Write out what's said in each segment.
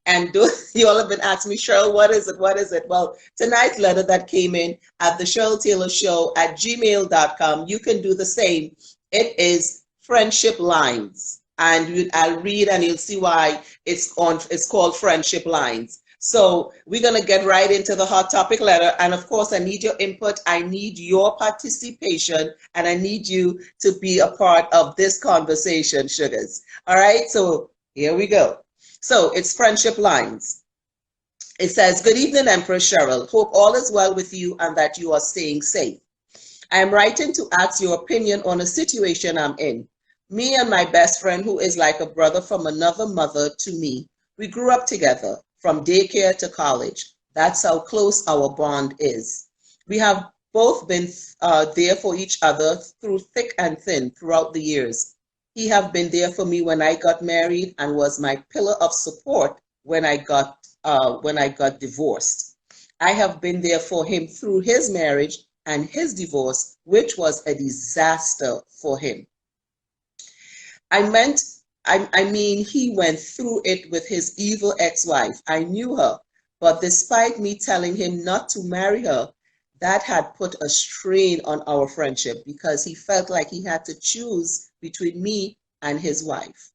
And you all have been asking me, Cheryl, what is it? What is it? Well, tonight's letter that came in at the Cheryl Taylor Show at gmail.com, you can do the same. It is friendship lines. And I'll read and you'll see why it's called friendship lines. So we're going to get right into the hot topic letter. And of course, I need your input. I need your participation. And I need you to be a part of this conversation, sugars. All right. So here we go. So it's friendship lines. It says, good evening, Empress Cheryl. Hope all is well with you and that you are staying safe. I am writing to ask your opinion on a situation I'm in. Me and my best friend, who is like a brother from another mother to me, we grew up together from daycare to college. That's how close our bond is. We have both been there for each other through thick and thin throughout the years. He have been there for me when I got married and was my pillar of support when I got divorced. I have been there for him through his marriage and his divorce, which was a disaster for him. I mean, he went through it with his evil ex-wife. I knew her, but despite me telling him not to marry her, that had put a strain on our friendship because he felt like he had to choose between me and his wife.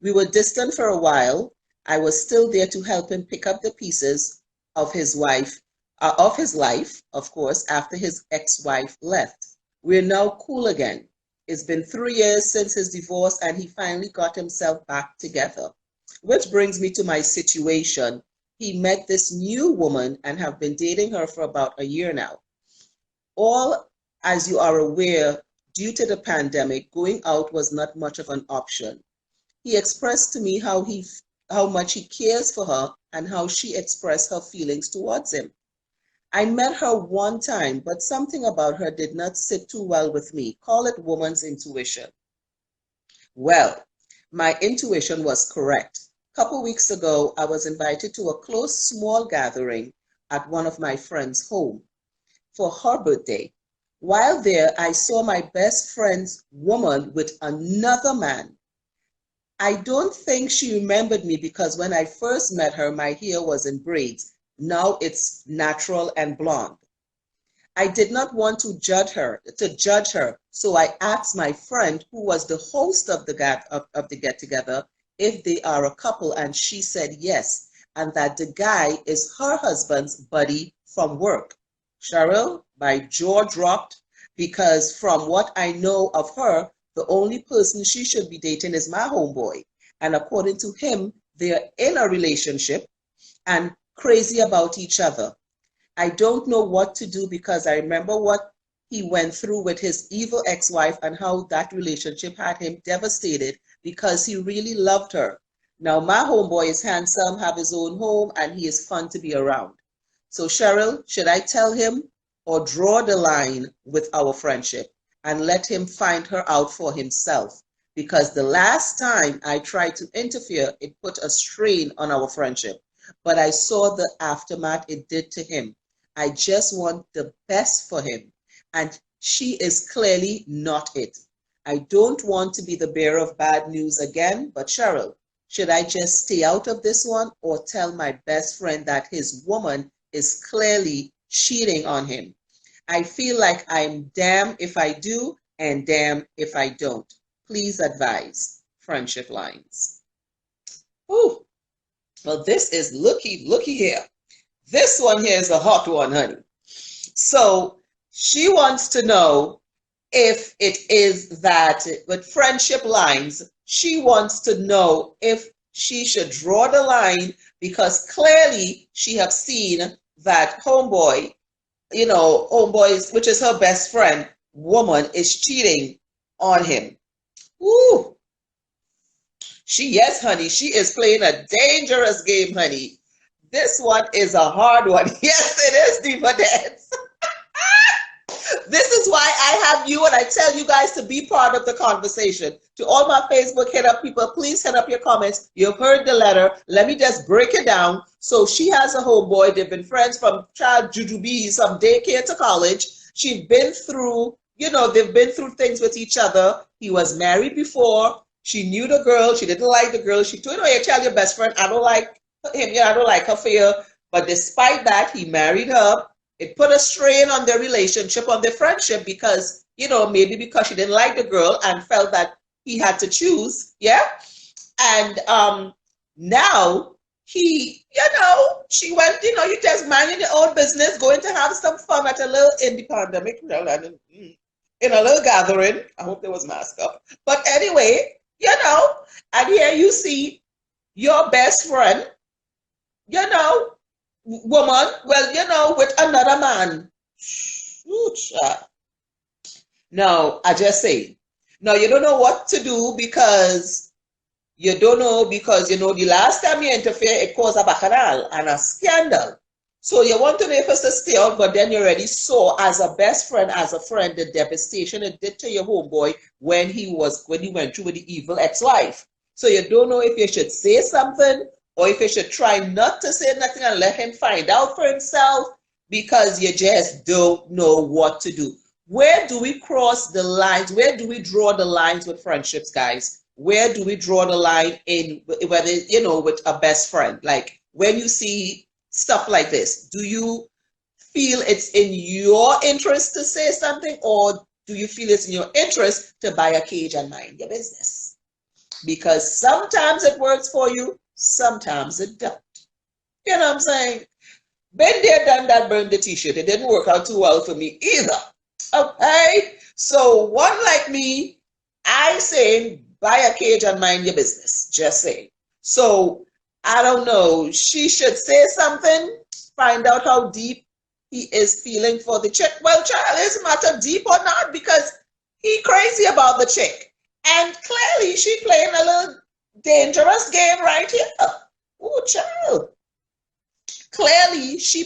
We were distant for a while. I was still there to help him pick up the pieces of his life, of course, after his ex-wife left. We're now cool again. It's been 3 years since his divorce and he finally got himself back together. Which brings me to my situation. He met this new woman and have been dating her for about a year now. All, as you are aware, due to the pandemic, going out was not much of an option. He expressed to me how much he cares for her and how she expressed her feelings towards him. I met her one time, but something about her did not sit too well with me. Call it woman's intuition. Well, my intuition was correct. A couple weeks ago, I was invited to a close small gathering at one of my friends' home for her birthday. While there, I saw my best friend's woman with another man. I don't think she remembered me because when I first met her, my hair was in braids. Now it's natural and blonde. I did not want to judge her, so I asked my friend, who was the host of the get-together, if they are a couple, and she said yes, and that the guy is her husband's buddy from work. Cheryl, my jaw dropped because from what I know of her, the only person she should be dating is my homeboy. And according to him, they're in a relationship and crazy about each other. I don't know what to do because I remember what he went through with his evil ex-wife and how that relationship had him devastated because he really loved her. Now my homeboy is handsome, have his own home, and he is fun to be around. So Cheryl, should I tell him or draw the line with our friendship and let him find her out for himself? Because the last time I tried to interfere, it put a strain on our friendship. But I saw the aftermath it did to him. I just want the best for him. And she is clearly not it. I don't want to be the bearer of bad news again, but Cheryl, should I just stay out of this one or tell my best friend that his woman is clearly cheating on him? I feel like I'm damned if I do and damned if I don't. Please advise. Friendship lines. Ooh. Well, this is looky here. This one here is a hot one, honey. So she wants to know if it is that with friendship lines, she wants to know if she should draw the line because clearly she have seen that homeboy, which is her best friend, woman, is cheating on him. Ooh. Yes, honey, she is playing a dangerous game, honey. This one is a hard one. Yes, it is, Diva Dance. This is why I have you and I tell you guys to be part of the conversation. To all my Facebook hit up people, please hit up your comments. You've heard the letter. Let me just break it down. So she has a homeboy. They've been friends from child jujubee, from daycare to college. She's been through, they've been through things with each other. He was married before. She knew the girl. She didn't like the girl. She told her, you tell your best friend, I don't like him, I don't like her for you. But despite that, he married her. It put a strain on their relationship, on their friendship, because, maybe because she didn't like the girl and felt that he had to choose. Yeah. And now she went, you just minding your own business, going to have some fun at a little indie pandemic, in a little gathering. I hope there was mask up. But anyway, and here you see your best friend, woman, well, with another man. Ooh, child. No, I just say, no, you don't know what to do because the last time you interfere, it caused a bacchanal and a scandal. So you want to know if it's to stay out, but then you already saw as a best friend, as a friend, the devastation it did to your homeboy when he went through with the evil ex-wife. So you don't know if you should say something or if you should try not to say nothing and let him find out for himself because you just don't know what to do. Where do we cross the lines? Where do we draw the lines with friendships, guys? Where do we draw the line in whether, with a best friend? Like when you see stuff like this, do you feel it's in your interest to say something, or do you feel it's in your interest to buy a cage and mind your business? Because sometimes it works for you, sometimes it don't. You know what I'm saying? Been there, done that, burned the t-shirt. It didn't work out too well for me either. Okay? So one like me, I say buy a cage and mind your business. Just saying. So I don't know. She should say something, find out how deep he is feeling for the chick. Well, child, it doesn't matter deep or not because he crazy about the chick. And clearly she playing a little dangerous game right here. Oh, child. Clearly she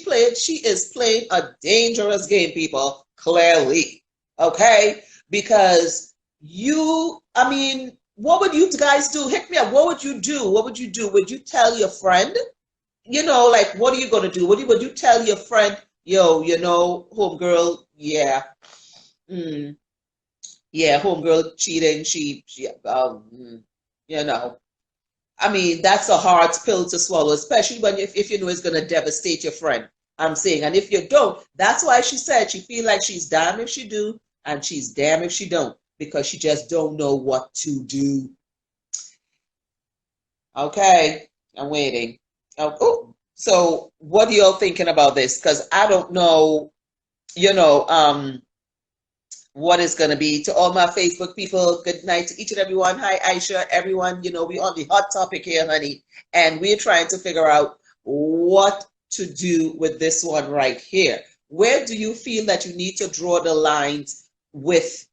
is playing a dangerous game, people. Clearly. Okay? Because what would you guys do? Hit me up. What would you do? What would you do? Would you tell your friend? Like, what are you going to do? Would you tell your friend, yo, homegirl, yeah. Yeah, homegirl cheating, that's a hard pill to swallow, especially when if you know it's going to devastate your friend. I'm saying, and if you don't, that's why she said she feel like she's damned if she do, and she's damned if she don't, because she just don't know what to do. Okay, I'm waiting. Oh, so what are y'all thinking about this? Because I don't know, what is going to be. To all my Facebook people, good night to each and everyone. Hi, Aisha, everyone. We on the hot topic here, honey, and we're trying to figure out what to do with this one right here. Where do you feel that you need to draw the lines with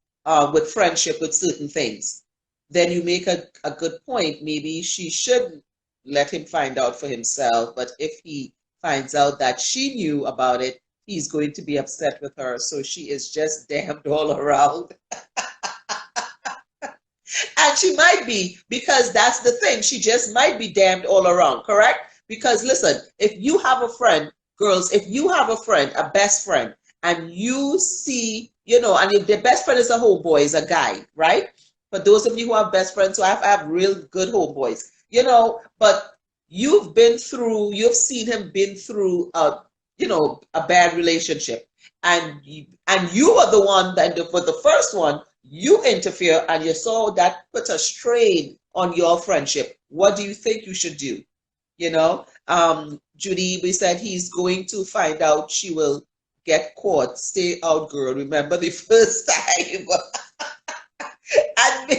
friendship with certain things? Then you make a good point. Maybe she should let him find out for himself, but if he finds out that she knew about it, he's going to be upset with her. So she is just damned all around. And she might be, because that's the thing. She just might be damned all around, correct? Because listen, if you have a friend, girls, if you have a friend, a best friend, and you see, and if the best friend is a homeboy, is a guy, right? For those of you who have best friends, so I have real good homeboys, but you've seen him been through a bad relationship, and you were the one that for the first one you interfere, and you saw that put a strain on your friendship. What do you think you should do? Judy, we said he's going to find out, she will get caught. Stay out, girl. Remember the first time. And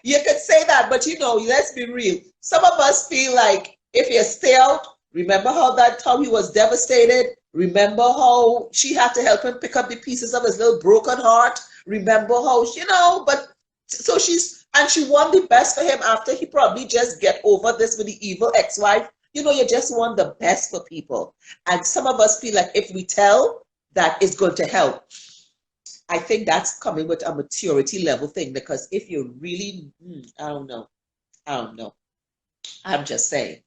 you could say that, but let's be real. Some of us feel like if you stay out, remember how he was devastated? Remember how she had to help him pick up the pieces of his little broken heart? Remember how, but so she want the best for him after he probably just get over this with the evil ex-wife. You just want the best for people. And some of us feel like if we tell, that is going to help. I think that's coming with a maturity level thing, because if you really, I don't know. I'm just saying,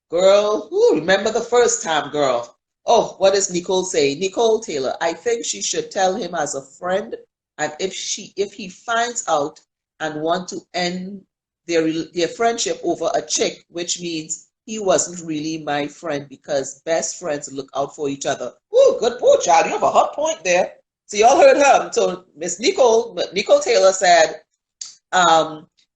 girl, remember the first time, girl. Oh, what does Nicole say? Nicole Taylor, I think she should tell him as a friend, and if he finds out and want to end their friendship over a chick, which means he wasn't really my friend because best friends look out for each other. Ooh, good poor child. You have a hot point there. So y'all heard her. So Miss Nicole Taylor said,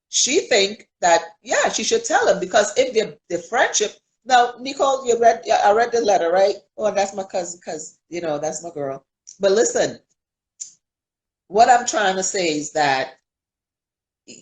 she think that yeah, she should tell him because if the friendship. Now, Nicole, I read the letter, right? Oh, that's my cousin, because that's my girl. But listen, what I'm trying to say is that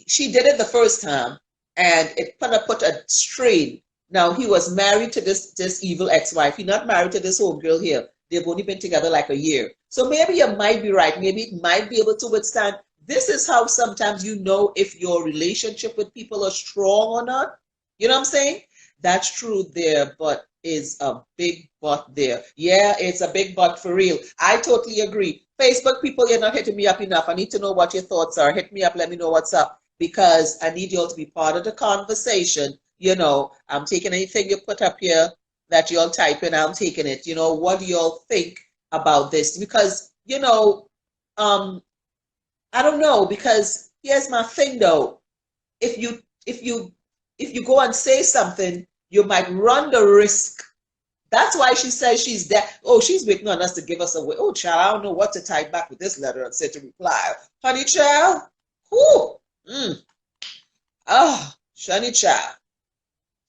she did it the first time, and it kind of put a strain. Now he was married to this evil ex-wife. He's not married to this homegirl here. They've only been together like a year. So maybe you might be right. Maybe it might be able to withstand. This is how sometimes you know if your relationship with people are strong or not. You know what I'm saying? That's true there, but is a big but there. Yeah, it's a big but for real. I totally agree. Facebook people, you're not hitting me up enough. I need to know what your thoughts are. Hit me up, let me know what's up, because I need you all to be part of the conversation. I'm taking anything you put up here that you all type in, I'm taking it. What do you all think about this? Because, I don't know, because here's my thing though. If you go and say something, you might run the risk. That's why she says she's there. Oh, she's waiting on us to give us a way. Oh, child, I don't know what to type back with this letter and say to reply. Honey, child. Whoo. Oh, honey, child.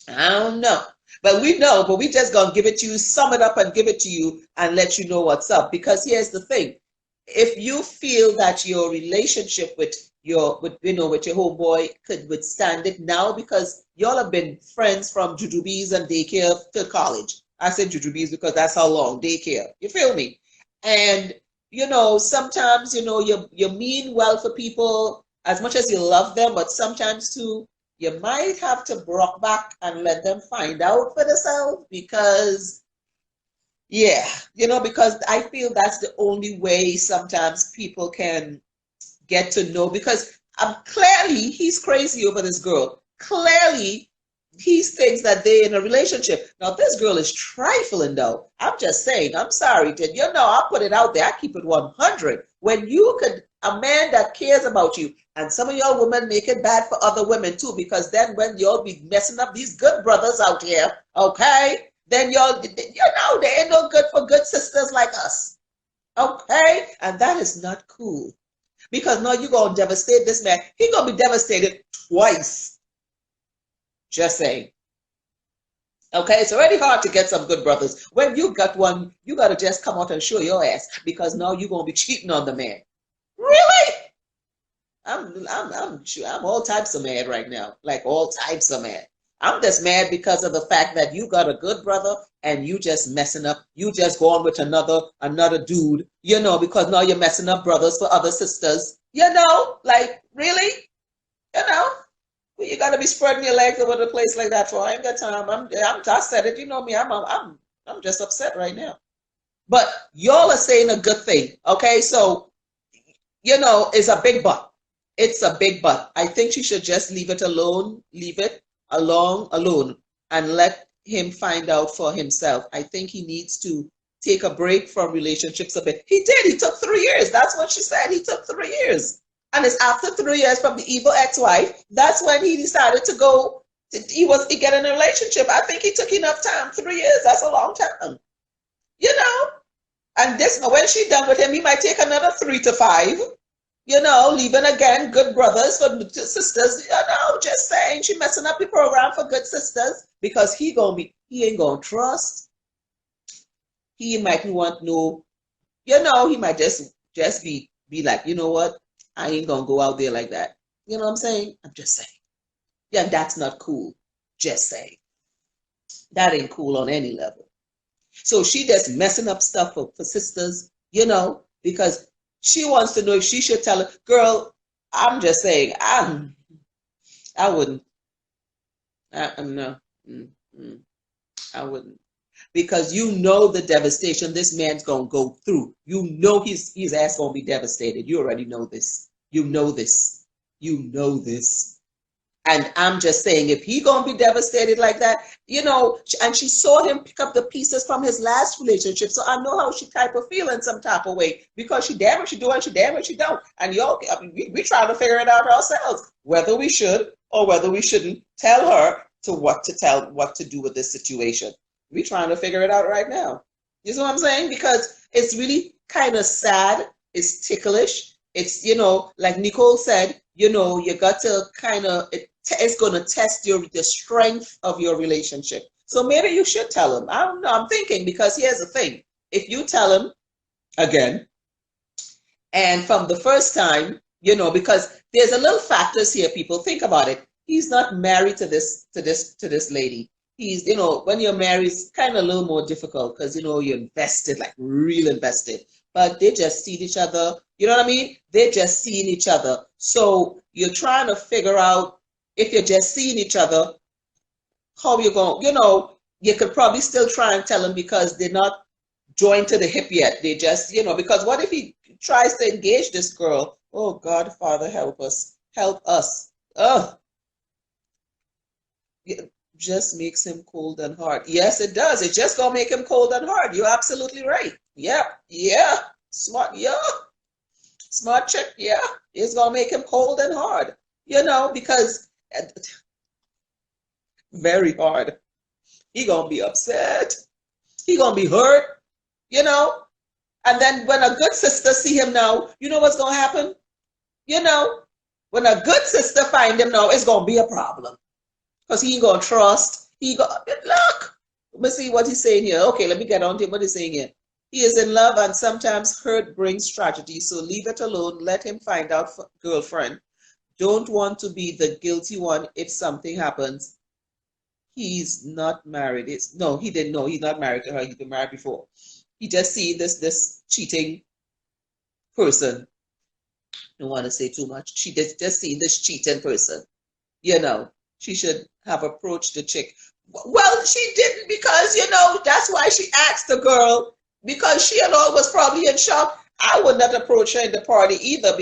I don't know. But we know, but we just gonna give it to you, sum it up and give it to you and let you know what's up. Because here's the thing. If you feel that your relationship with your homeboy could withstand it now, because y'all have been friends from jujubes and daycare to college. I said jujubes because that's how long, daycare. You feel me? And sometimes you mean well for people as much as you love them, but sometimes too you might have to brock back and let them find out for themselves, because yeah, because I feel that's the only way sometimes people can get to know, because clearly he's crazy over this girl. Clearly he thinks that they're in a relationship. Now this girl is trifling though. I'm just saying, I'm sorry, Ted. I'll put it out there. I keep it 100. When a man that cares about you, and some of y'all women make it bad for other women too, because then when y'all be messing up these good brothers out here, okay, then y'all, they ain't no good for good sisters like us. Okay? And that is not cool. Because now you're going to devastate this man. He's going to be devastated twice. Just saying. Okay? It's already hard to get some good brothers. When you got one, you got to just come out and show your ass, because now you're going to be cheating on the man. Really? I'm all types of mad right now. Like all types of mad. I'm just mad because of the fact that you got a good brother and you just messing up. You just going with another dude, because now you're messing up brothers for other sisters. Like really, you gotta be spreading your legs over the place like that for. I ain't got time. I said it. You know me. I'm just upset right now. But y'all are saying a good thing, okay? So it's a big but. It's a big but. I think she should just leave it alone. Leave it alone, and let him find out for himself. I think he needs to take a break from relationships a bit. He did. He took 3 years. That's what she said. He took 3 years. And it's after 3 years from the evil ex-wife, that's when he decided to go. He get in a relationship. I think he took enough time. 3 years. That's a long time. And when she's done with him, he might take another 3 to 5. Leaving again good brothers for sisters. Just saying, she messing up the program for good sisters, because he ain't gonna trust. He might want no, he might just be like, you know what? I ain't gonna go out there like that. You know what I'm saying? I'm just saying. Yeah, that's not cool. Just saying. That ain't cool on any level. So she just messing up stuff for sisters, because she wants to know if she should tell her. Girl, I'm just saying, I wouldn't. No. I wouldn't. Because the devastation this man's going to go through. His ass going to be devastated. You already know this. You know this. And I'm just saying, if he gonna be devastated like that, and she saw him pick up the pieces from his last relationship, so I know how she type of feel in some type of way, because she damn it she do and she damn it she don't. And we trying to figure it out ourselves, whether we should or whether we shouldn't tell her to what to do with this situation. We're trying to figure it out right now. You see what I'm saying? Because it's really kind of sad. It's ticklish. It's, like Nicole said, you got to kind of, it's going to test the strength of your relationship. So maybe you should tell him. I don't know. I'm thinking, because here's the thing. If you tell him again, and from the first time, because there's a little factors here, people think about it. He's not married to this lady. He's, when you're married, it's kind of a little more difficult because, you're invested, like real invested. But they just see each other. You know what I mean? They're just seeing each other. So you're trying to figure out, if you're just seeing each other, how you're going, you could probably still try and tell them, because they're not joined to the hip yet. They just, because what if he tries to engage this girl? Oh, God, Father, help us. Help us. Ugh. It just makes him cold and hard. Yes, it does. It's just going to make him cold and hard. You're absolutely right. Yeah. Yeah. Smart. Yeah. Smart chick. Yeah. It's going to make him cold and hard. Because very hard. He going to be upset. He going to be hurt. And then when a good sister see him now, you know what's going to happen? When a good sister find him now, it's going to be a problem. Because he ain't going to trust. Look. Let me see what he's saying here. Okay, let me get on to what he's saying here. He is in love, and sometimes hurt brings tragedy. So leave it alone. Let him find out, girlfriend. Don't want to be the guilty one if something happens. He's not married. No, he didn't know. He's not married to her. He's been married before. He just see this cheating person. I don't want to say too much. She just see this cheating person. She should have approached the chick. Well, she didn't, because, that's why she asked the girl, because she and all was probably in shock. I would not approach her in the party either,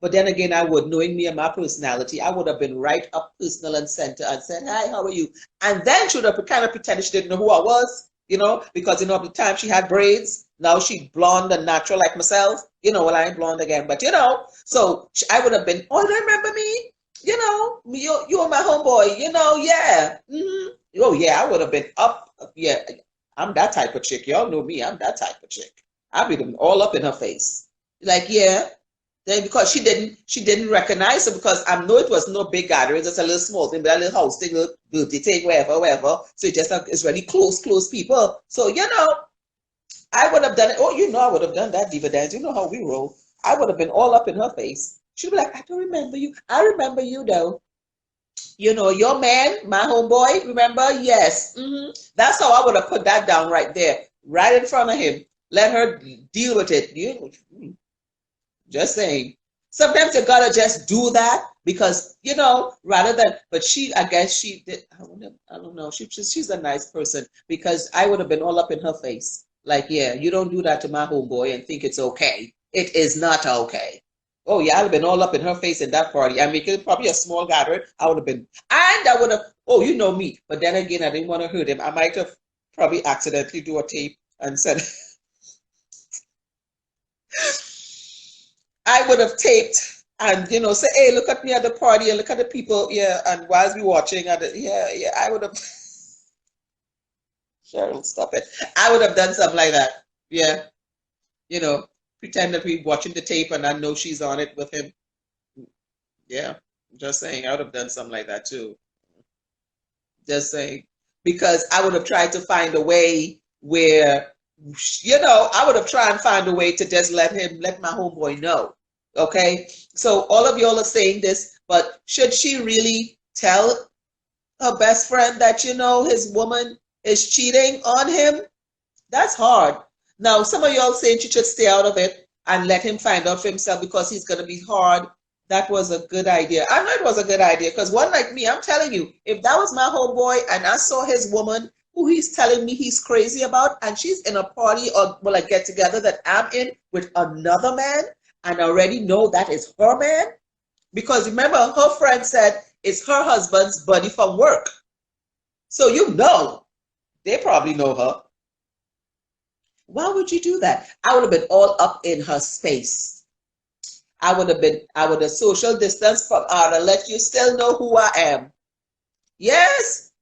but then again, I would, knowing me and my personality, I would have been right up personal and center and said, hi, how are you? And then she would have kind of pretended she didn't know who I was, because, at the time she had braids. Now she blonde and natural like myself. Well, I ain't blonde again, but, so I would have been, oh, you remember me? You are my homeboy, yeah. Oh, yeah, I would have been up. Yeah, I'm that type of chick. Y'all know me. I'm that type of chick. I'd be all up in her face. Like, yeah. Then because she didn't recognize her, because I know it was no big gathering, just a little small thing, but a little house thing, little birthday thing, wherever. So it's really close people. So, I would have done it. Oh, I would have done that diva dance. You know how we roll. I would have been all up in her face. She'd be like, I don't remember you. I remember you, though. Your man, my homeboy, remember? Yes. That's how I would have put that down right there, right in front of him. Let her deal with it. Just saying. Sometimes you gotta just do that, because, rather than, but I guess she did, I don't know. She's a nice person, because I would have been all up in her face. Like, yeah, you don't do that to my homeboy and think it's okay. It is not okay. Oh, yeah, I'd have been all up in her face in that party. I mean, it was probably a small gathering. I would have been, and I would have, oh, you know me. But then again, I didn't want to hurt him. I might have probably accidentally do a tape and said, I would have taped and, say, hey, look at me at the party and look at the people. Yeah, and whilst we watching, yeah, I would have, Cheryl, stop it. I would have done something like that. Yeah, pretend that we're watching the tape and I know she's on it with him. Yeah, just saying, I would have done something like that too. Just saying, because I would have tried to find a way where, I would have tried and find a way to just let my homeboy know. Okay, so all of y'all are saying this, but should she really tell her best friend that, his woman is cheating on him? That's hard. Now, some of y'all saying she should stay out of it and let him find out for himself, because he's going to be hard. That was a good idea. I know it was a good idea, because one like me, I'm telling you, if that was my homeboy and I saw his woman who he's telling me he's crazy about, and she's in a party or a get together that I'm in with another man, and I already know that is her man, because remember, her friend said it's her husband's buddy from work. So they probably know her. Why would you do that? I would have been all up in her space. I would have social distance from her to let you still know who I am. Yes,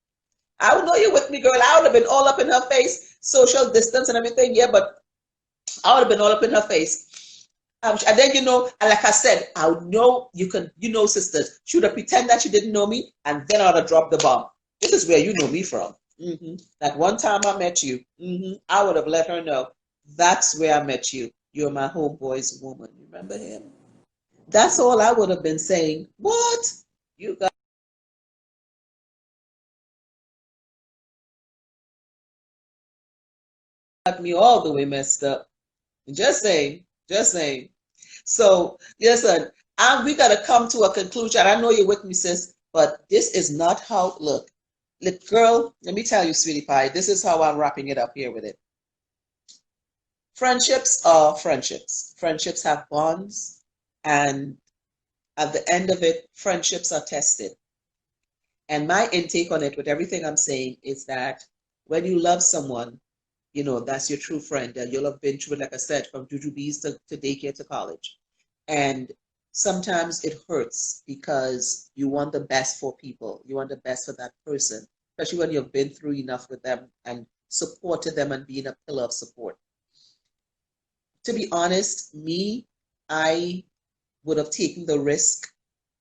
I would know you're with me, girl. I would have been all up in her face, social distance and everything. Yeah, but I would have been all up in her face. And then, and like I said, I would know sisters. She would have pretend that she didn't know me, and then I would have dropped the bomb. This is where you know me from. That one time I met you, I would have let her know. That's where I met you. You're my homeboy's woman. Remember him? That's all I would have been saying. What? You got me all the way messed up. Just saying. Just saying. So, listen, we got to come to a conclusion. I know you're with me, sis, but this is not how, look, girl, let me tell you, sweetie pie, this is how I'm wrapping it up here with it. Friendships are friendships. Friendships have bonds, and at the end of it, friendships are tested. And my intake on it with everything I'm saying is that when you love someone, that's your true friend. You'll have been through it, like I said, from jujubes to daycare to college. And sometimes it hurts because you want the best for people. You want the best for that person, especially when you've been through enough with them and supported them and being a pillar of support. To be honest, I would have taken the risk.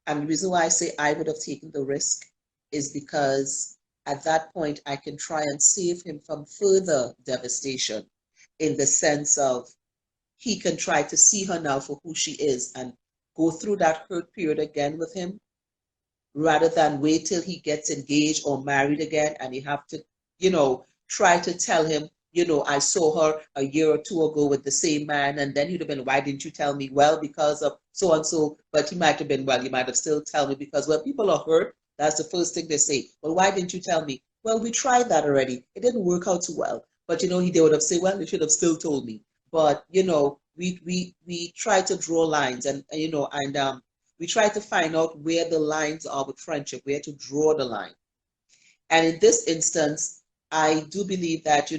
And the reason why I say I would have taken the risk is because at that point I can try and save him from further devastation, in the sense of he can try to see her now for who she is and go through that hurt period again with him, rather than wait till he gets engaged or married again and you have to, try to tell him, I saw her a year or two ago with the same man, and then he'd have been, why didn't you tell me? Well, because of so and so. But he might have been, well, you might have still tell me, because when people are hurt, that's the first thing they say. Well, why didn't you tell me? Well, we tried that already. It didn't work out too well. But they would have said, well, you should have still told me. But we try to draw lines, and we try to find out where the lines are with friendship, where to draw the line. And in this instance, I do believe that,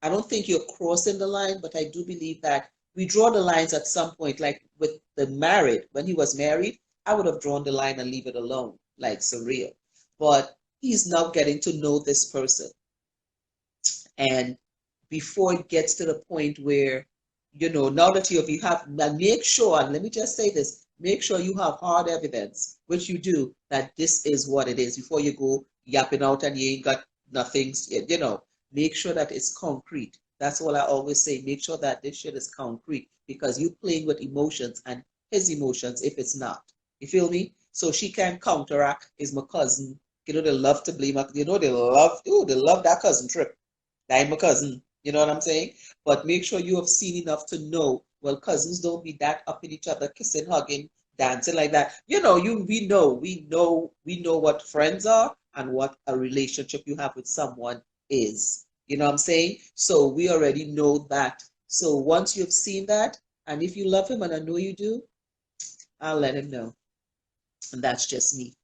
I don't think you're crossing the line, but I do believe that we draw the lines at some point, like with the married, when he was married, I would have drawn the line and leave it alone, like surreal. But he's now getting to know this person. And before it gets to the point where, now that you have, now make sure, and let me just say this, make sure you have hard evidence, which you do, that this is what it is before you go yapping out and you ain't got nothing, make sure that it's concrete. That's all I always say. Make sure that this shit is concrete, because you playing with emotions and his emotions if it's not. You feel me? So she can counteract, is my cousin. They love to blame her. They love that cousin trip. That ain't my cousin. You know what I'm saying? But make sure you have seen enough to know, well, cousins don't be that up in each other, kissing, hugging, dancing like that. We know what friends are and what a relationship you have with someone is. You know what I'm saying? So we already know that. So once you've seen that, and if you love him, and I know you do, I'll let him know. And that's just me.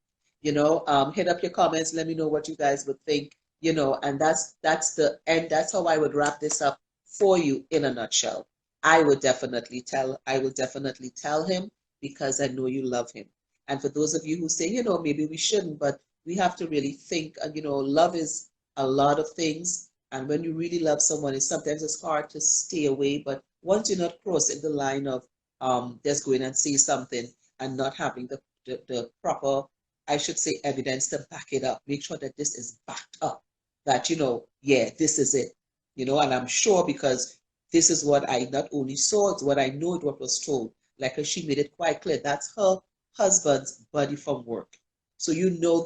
Hit up your comments. Let me know what you guys would think. And that's the end. That's how I would wrap this up for you in a nutshell. I will definitely tell him, because I know you love him. And for those of you who say, maybe we shouldn't, but we have to really think, and love is a lot of things. And when you really love someone, sometimes it's hard to stay away. But once you're not crossing the line of just going and say something and not having the proper, I should say, evidence to back it up. Make sure that this is backed up. That, yeah, this is it. And I'm sure, because this is what I not only saw, it's what I know, it what was told. Like she made it quite clear. That's her husband's buddy from work. So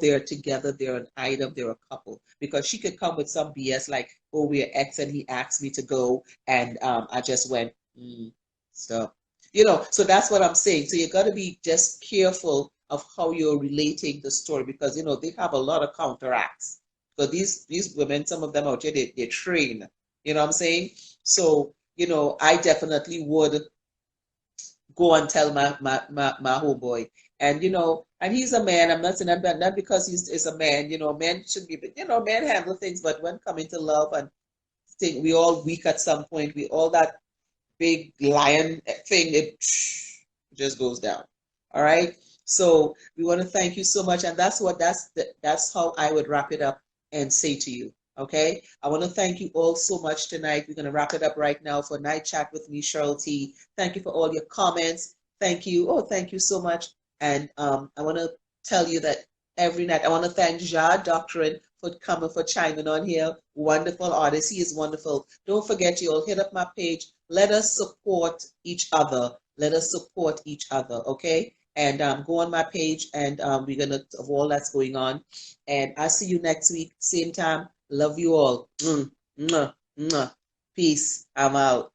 they're together, they're an item, they're a couple. Because she could come with some BS like, oh, we're ex and he asked me to go, and I just went, so so that's what I'm saying. So you got to be just careful of how you're relating the story, because they have a lot of counteracts. So these women, some of them out here, they train. You know what I'm saying? So I definitely would go and tell my homeboy. And and he's a man. I'm not saying that not because he's a man. Men should be, men handle things, but when coming to love and think, we all weak at some point. We all that big lion thing, it just goes down. All right. So we want to thank you so much, and that's how I would wrap it up and say to you. Okay, I want to thank you all so much tonight. We're going to wrap it up right now for Night Chat with me, Cheryl T. Thank you for all your comments. Thank you. Oh, thank you so much. And I want to tell you that every night, I want to thank Ja Doctrine for coming, for chiming on here. Wonderful artist. He is wonderful. Don't forget, you all hit up my page. Let us support each other. Let us support each other. Okay. And go on my page, and we're going to, of all that's going on. And I'll see you next week, same time. Love you all. Mwah, mwah. Peace. I'm out.